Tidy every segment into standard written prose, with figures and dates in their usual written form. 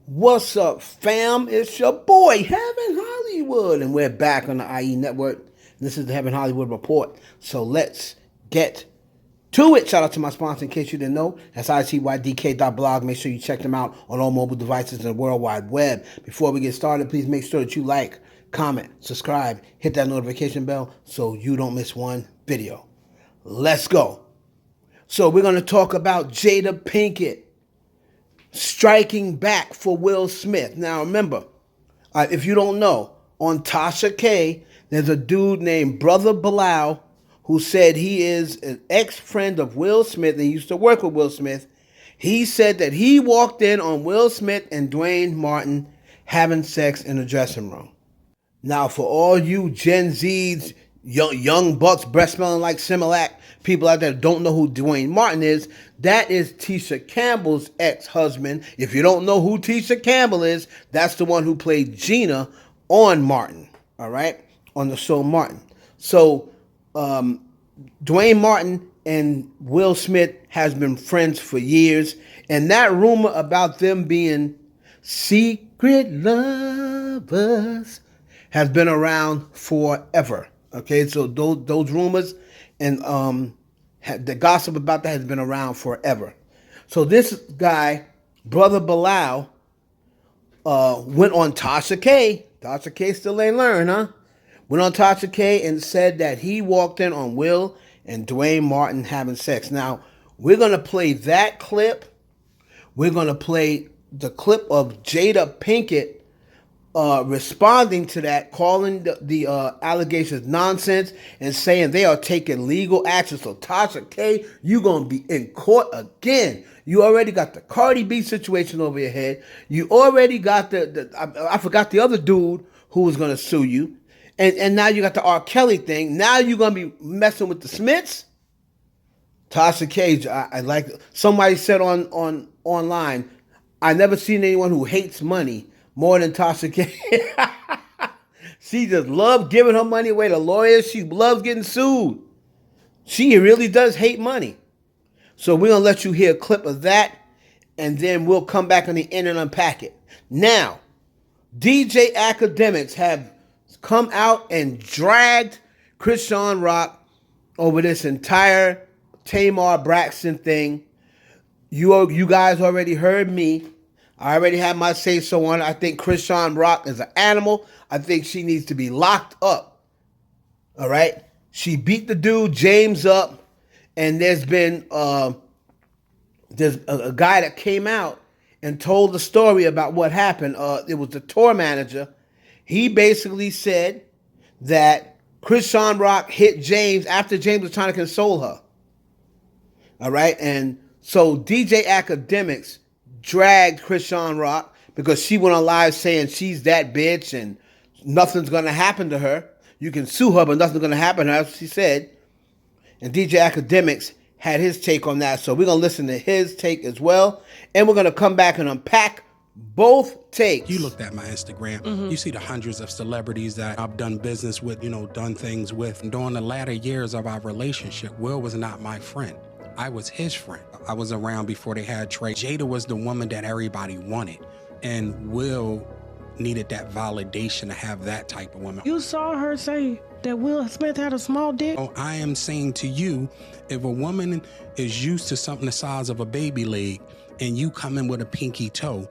What's up, fam? It's your boy, Heaven Hollywood, and we're back on the IE Network. This is the Heaven Hollywood Report. So let's get to it. Shout out to my sponsor, in case you didn't know. That's itydk.blog. Make sure you check them out on all mobile devices and the World Wide Web. Before we get started, please make sure that you like, comment, subscribe, hit that notification bell so you don't miss one video. Let's go. So we're going to talk about Jada Pinkett striking back for Will Smith. Now remember, if you don't know, on Tasha K, there's a dude named Brother Bilal who said he is an ex-friend of Will Smith and he used to work with Will Smith. He said that he walked in on Will Smith and Dwayne Martin having sex in the dressing room. Now for all you Gen Zs, young bucks, breast smelling like Similac, people out there that don't know who Dwayne Martin is, that is Tisha Campbell's ex-husband. If you don't know who Tisha Campbell is, that's the one who played Gina on Martin, all right, on the show Martin. So Dwayne Martin and Will Smith has been friends for years, and that rumor about them being secret lovers has been around forever. Okay, so those rumors and the gossip about that has been around forever. So this guy, Brother Bilal, went on Tasha K. Tasha K still ain't learned, huh? Went on Tasha K and said that he walked in on Will and Dwayne Martin having sex. Now, we're going to play that clip. We're going to play the clip of Jada Pinkett responding to that, calling the allegations nonsense and saying they are taking legal action. So Tasha K, you going to be in court again. You already got the Cardi B situation over your head. You already got I forgot the other dude who was going to sue you. And now you got the R. Kelly thing. Now you're going to be messing with the Smiths. Tasha K, I like, somebody said online, I never seen anyone who hates money more than Tasha K. She just loves giving her money away to lawyers. She loves getting sued. She really does hate money. So we're going to let you hear a clip of that, and then we'll come back on the end and unpack it. Now, DJ Akademiks have come out and dragged Chrisean Rock over this entire Tamar Braxton thing. You guys already heard me. I already have my say-so on it. I think Chrisean Rock is an animal. I think she needs to be locked up. All right? She beat the dude, James, up. And there's been there's a guy that came out and told the story about what happened. It was the tour manager. He basically said that Chrisean Rock hit James after James was trying to console her. All right? And so DJ Akademiks dragged Chrisean Rock because she went on live saying she's that bitch and nothing's going to happen to her. You can sue her, but nothing's going to happen to her, she said. And DJ Akademiks had his take on that. So we're going to listen to his take as well. And we're going to come back and unpack both takes. You looked at my Instagram, you see the hundreds of celebrities that I've done business with, done things with. And during the latter years of our relationship, Will was not my friend. I was his friend. I was around before they had Trey. Jada was the woman that everybody wanted. And Will needed that validation to have that type of woman. You saw her say that Will Smith had a small dick? Oh, I am saying to you, if a woman is used to something the size of a baby leg and you come in with a pinky toe,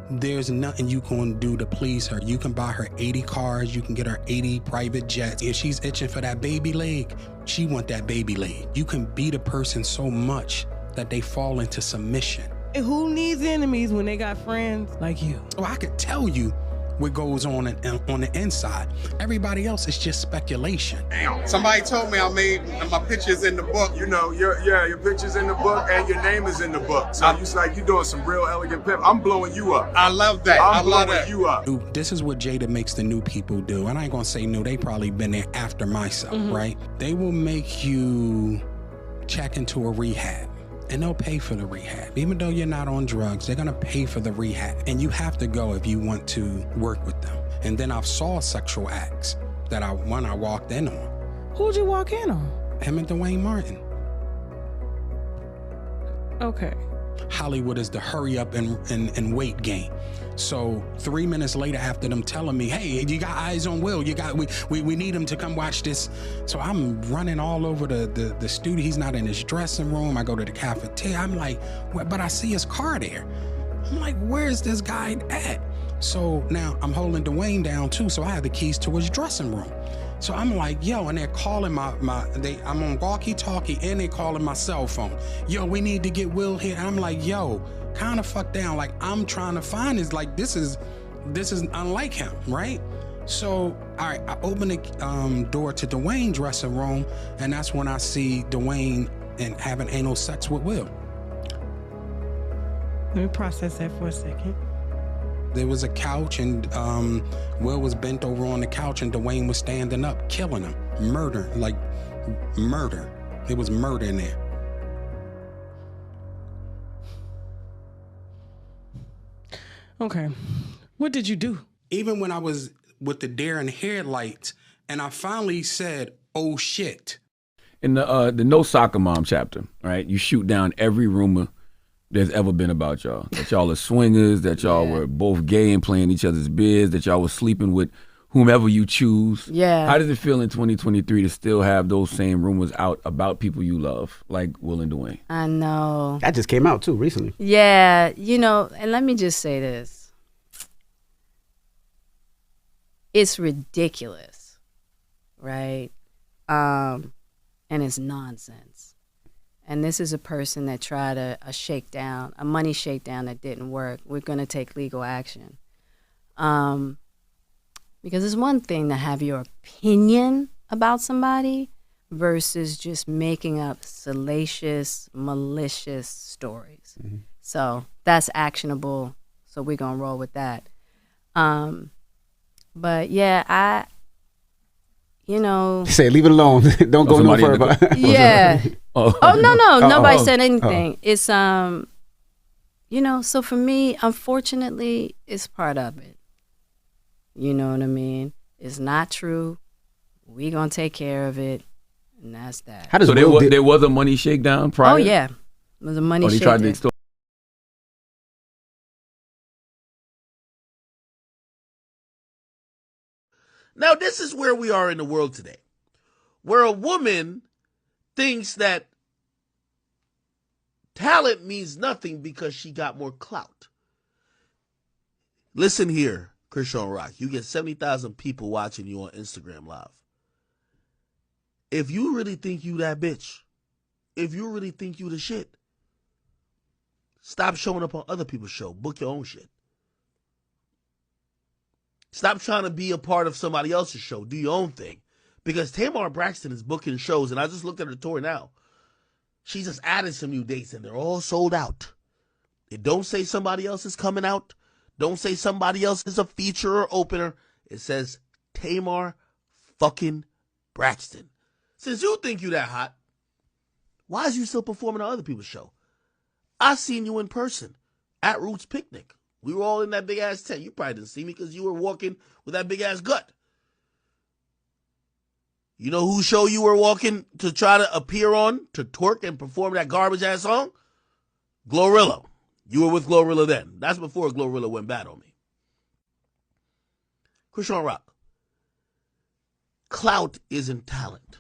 there's nothing you can do to please her. You can buy her 80 cars, you can get her 80 private jets. If she's itching for that baby leg, she want that baby leg. You can beat a person so much that they fall into submission. And who needs enemies when they got friends like you? Oh, I could tell you what goes on the inside. Everybody else is just speculation. Damn. Somebody told me I made my pictures in the book. Your picture's in the book and your name is in the book. So you like you doing some real elegant pimp. I'm blowing you up. I love that. I'm blowing you up. This is what Jada makes the new people do. And I ain't gonna say new, they probably been there after myself, right? They will make you check into a rehab. And they'll pay for the rehab. Even though you're not on drugs, they're gonna pay for the rehab. And you have to go if you want to work with them. And then I've saw sexual acts that I walked in on. Who'd you walk in on? Him and Dwayne Martin. Okay. Hollywood is the hurry up and wait game. So 3 minutes later, after them telling me, hey, you got eyes on Will, we need him to come watch this. So I'm running all over the studio. He's not in his dressing room. I go to the cafeteria. I'm like, but I see his car there. I'm like, where's this guy at? So now I'm holding Dwayne down too, so I have the keys to his dressing room. So I'm like, yo, and they're calling I'm on walkie-talkie and they're calling my cell phone. Yo, we need to get Will here. And I'm like, yo, kind of fuck down. Like, I'm trying to find this. Like, this is unlike him, right? So, all right, I open the door to Dwayne's dressing room, and that's when I see Dwayne and having anal sex with Will. Let me process that for a second. There was a couch, and Will was bent over on the couch, and Dwayne was standing up, killing him. Murder. There was murder in there. Okay. What did you do? Even when I was with the deer and headlights, and I finally said, oh, shit. In the No Soccer Mom chapter, right, you shoot down every rumor there's ever been about y'all. That y'all are swingers, that y'all were both gay and playing each other's biz, that y'all were sleeping with whomever you choose. Yeah. How does it feel in 2023 to still have those same rumors out about people you love, like Will and Dwayne? I know. That just came out too recently. Yeah, and let me just say this. It's ridiculous, right? And it's nonsense. And this is a person that tried a money shakedown that didn't work. We're going to take legal action. Because it's one thing to have your opinion about somebody versus just making up salacious, malicious stories. Mm-hmm. So that's actionable. So we're going to roll with that. But yeah, Say, leave it alone. Don't go no further. Yeah. No. Nobody said anything. It's, so for me, unfortunately, it's part of it. You know what I mean? It's not true. We gonna take care of it, and that's that. How does so there was a money shakedown prior? Oh yeah, it was a money shakedown. Tried to extort. Now this is where we are in the world today, where a woman thinks that talent means nothing because she got more clout. Listen here. Chrisean Rock, you get 70,000 people watching you on Instagram Live. If you really think you that bitch, if you really think you the shit, stop showing up on other people's show. Book your own shit. Stop trying to be a part of somebody else's show. Do your own thing. Because Tamar Braxton is booking shows, and I just looked at her tour now. She just added some new dates, and they're all sold out. It don't say somebody else is coming out. Don't say somebody else is a feature or opener. It says Tamar fucking Braxton. Since you think you that hot, why is you still performing on other people's show? I seen you in person at Roots Picnic. We were all in that big ass tent. You probably didn't see me because you were walking with that big ass gut. You know whose show you were walking to try to appear on, to twerk and perform that garbage ass song? Glorilla. You were with Glorilla then. That's before Glorilla went bad on me. Chrisean Rock. Clout isn't talent.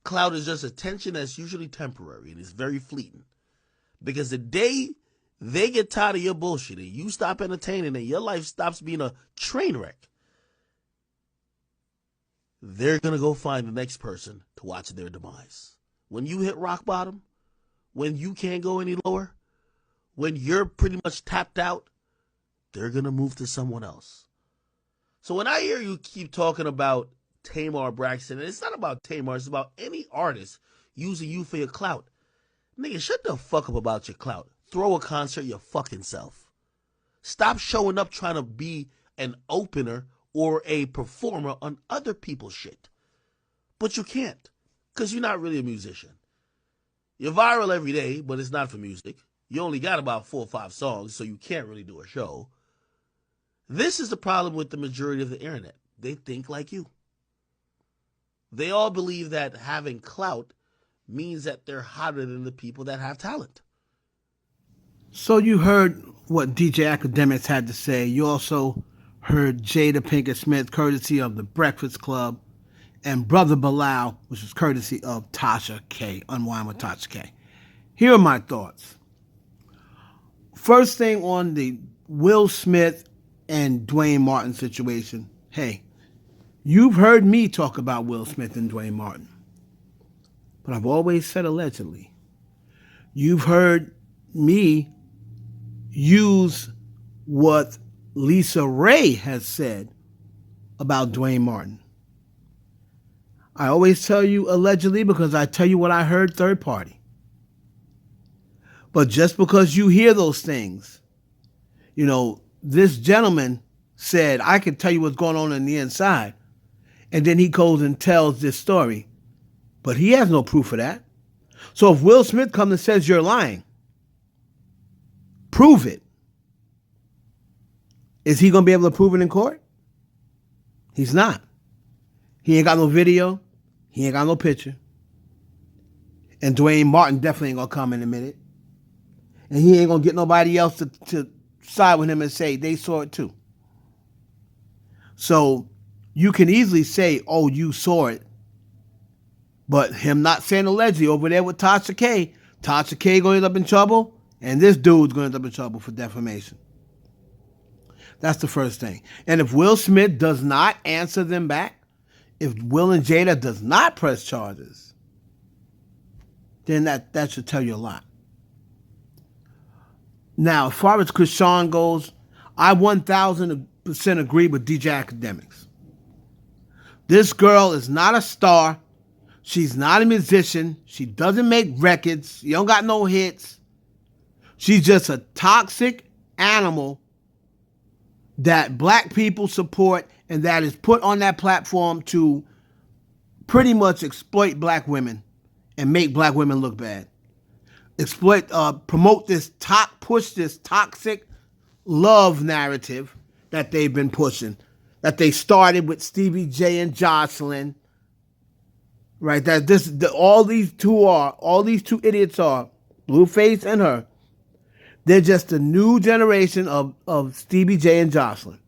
Clout is just attention that's usually temporary and it's very fleeting. Because the day they get tired of your bullshit and you stop entertaining and your life stops being a train wreck, they're going to go find the next person to watch their demise. When you hit rock bottom, when you can't go any lower, when you're pretty much tapped out, they're going to move to someone else. So when I hear you keep talking about Tamar Braxton, and it's not about Tamar, it's about any artist using you for your clout. Nigga, shut the fuck up about your clout. Throw a concert your fucking self. Stop showing up trying to be an opener or a performer on other people's shit. But you can't, because you're not really a musician. You're viral every day, but it's not for music. You only got about 4 or 5 songs, so you can't really do a show. This is the problem with the majority of the internet. They think like you. They all believe that having clout means that they're hotter than the people that have talent. So you heard what DJ Akademiks had to say. You also heard Jada Pinkett Smith, courtesy of The Breakfast Club, and Brother Bilal, which is courtesy of Tasha K. Unwind with Tasha K. Here are my thoughts. First thing on the Will Smith and Dwayne Martin situation. Hey, you've heard me talk about Will Smith and Dwayne Martin, but I've always said allegedly. You've heard me use what Lisa Ray has said about Dwayne Martin. I always tell you allegedly because I tell you what I heard third party. But just because you hear those things, you know, this gentleman said, I can tell you what's going on the inside. And then he goes and tells this story. But he has no proof of that. So if Will Smith comes and says you're lying, prove it. Is he going to be able to prove it in court? He's not. He ain't got no video. He ain't got no picture. And Dwayne Martin definitely ain't going to come in a minute. And he ain't going to get nobody else to side with him and say they saw it too. So you can easily say, oh, you saw it. But him not saying allegedly over there with Tasha K going to end up in trouble, and this dude's going to end up in trouble for defamation. That's the first thing. And if Will Smith does not answer them back, if Will and Jada does not press charges, then that should tell you a lot. Now, as far as Chrisean goes, I 1,000% agree with DJ Akademiks. This girl is not a star. She's not a musician. She doesn't make records. She don't got no hits. She's just a toxic animal that black people support and that is put on that platform to pretty much exploit black women and make black women look bad. Promote this push this toxic love narrative that they've been pushing, that they started with Stevie J and Jocelyn, right? All these two idiots are Blueface and her. They're just a new generation of Stevie J and Jocelyn.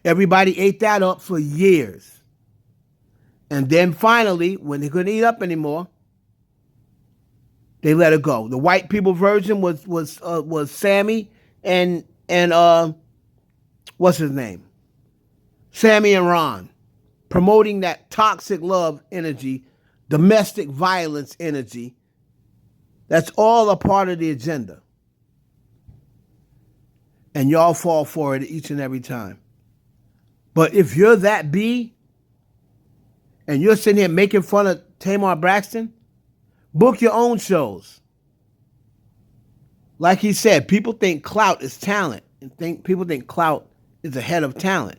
Everybody ate that up for years, and then finally, when they couldn't eat up anymore, they let it go. The white people version was Sammy and what's his name? Sammy and Ron, promoting that toxic love energy, domestic violence energy. That's all a part of the agenda. And y'all fall for it each and every time. But if you're that B and you're sitting here making fun of Tamar Braxton, book your own shows. Like he said, people think Clout is talent, and people think Clout is ahead of talent.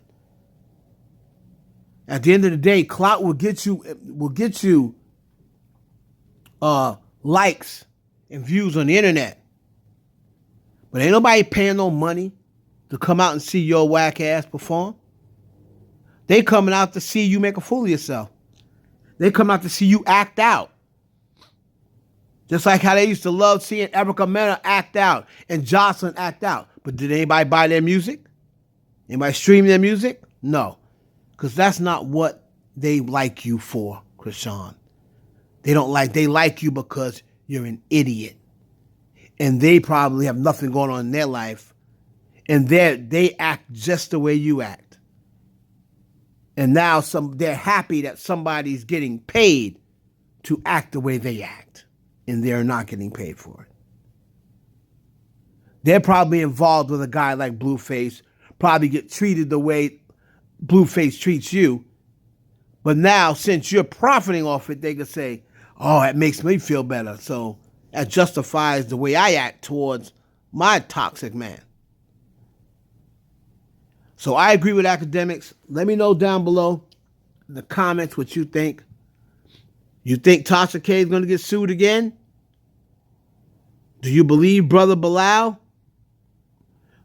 At the end of the day, Clout will get you likes and views on the internet. But ain't nobody paying no money to come out and see your whack ass perform. They coming out to see you make a fool of yourself. They come out to see you act out. Just like how they used to love seeing Erica Mena act out and Jocelyn act out. But did anybody buy their music? Anybody stream their music? No. Because that's not what they like you for, Chrisean. They like you because you're an idiot. And they probably have nothing going on in their life. And they act just the way you act. And now they're happy that somebody's getting paid to act the way they act. And they're not getting paid for it. They're probably involved with a guy like Blueface, probably get treated the way Blueface treats you. But now, since you're profiting off it, they can say, oh, that makes me feel better. So that justifies the way I act towards my toxic man. So I agree with Akademiks. Let me know down below in the comments what you think. You think Tasha K is going to get sued again? Do you believe Brother Bilal?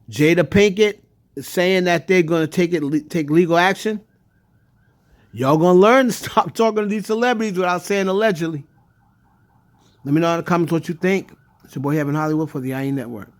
Jada Pinkett is saying that they're going to take legal action? Y'all going to learn to stop talking to these celebrities without saying allegedly. Let me know in the comments what you think. It's your boy Heaven Hollywood for the IE Network.